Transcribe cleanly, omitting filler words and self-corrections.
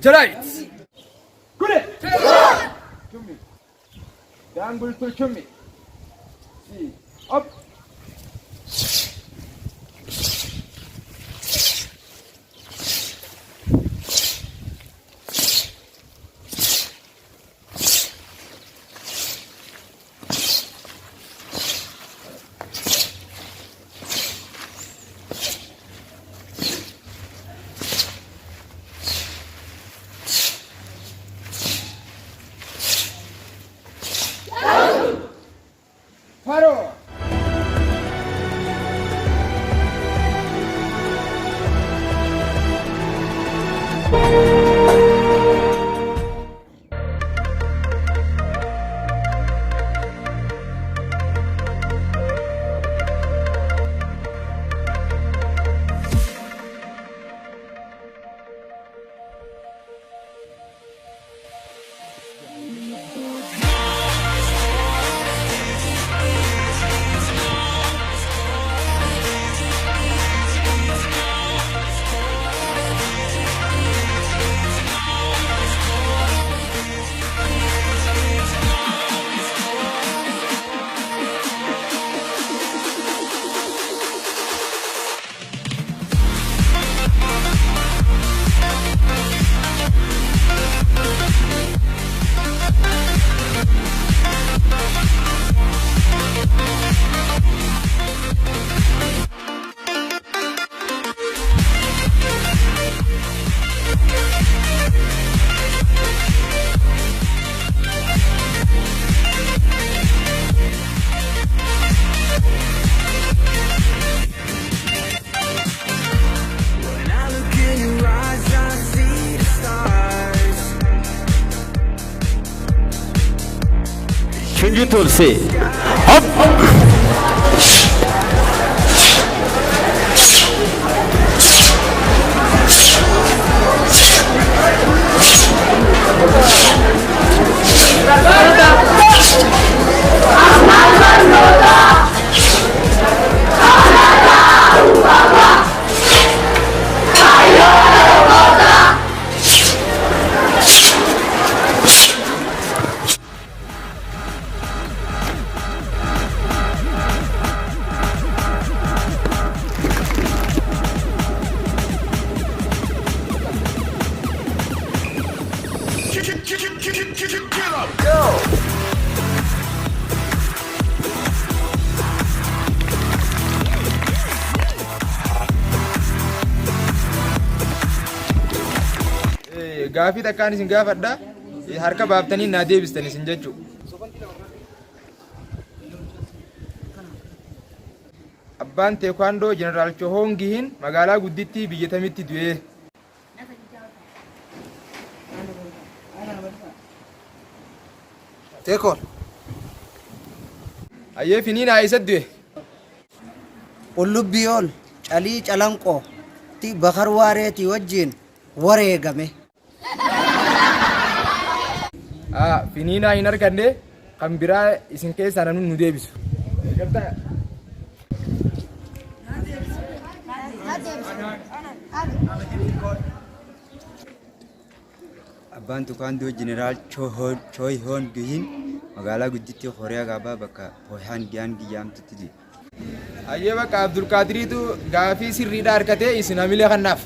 Tonight. Good. Chummi. Dangle to chummi. See. Up. Paro. Change to say up. Gaafii takkaan isin gaafadha harka baaftanii naa deebistan isin jechu. Abbaan KWON-DO Jeneraal Chohongiin magaalaa guddittii biyya tamitti du'e. Tekon. Ayyee finiinaa isa du'e. Ullubbiyool calii calanqoo ti bakar waareetii wajjin wareegame. Finiinaa hin arganne kan biraa isin keessaa namni nu deebisu. Abbaan KWON-DO Jeneraal Chohongiin magaalaa guddittii Kooriyaa Kaabaa bakka Pyongyang jedhamtutti. Ayyee bakka Abdulkaadiriitu gaafii sirriidhaa harkatee isin hamilee kannaaf.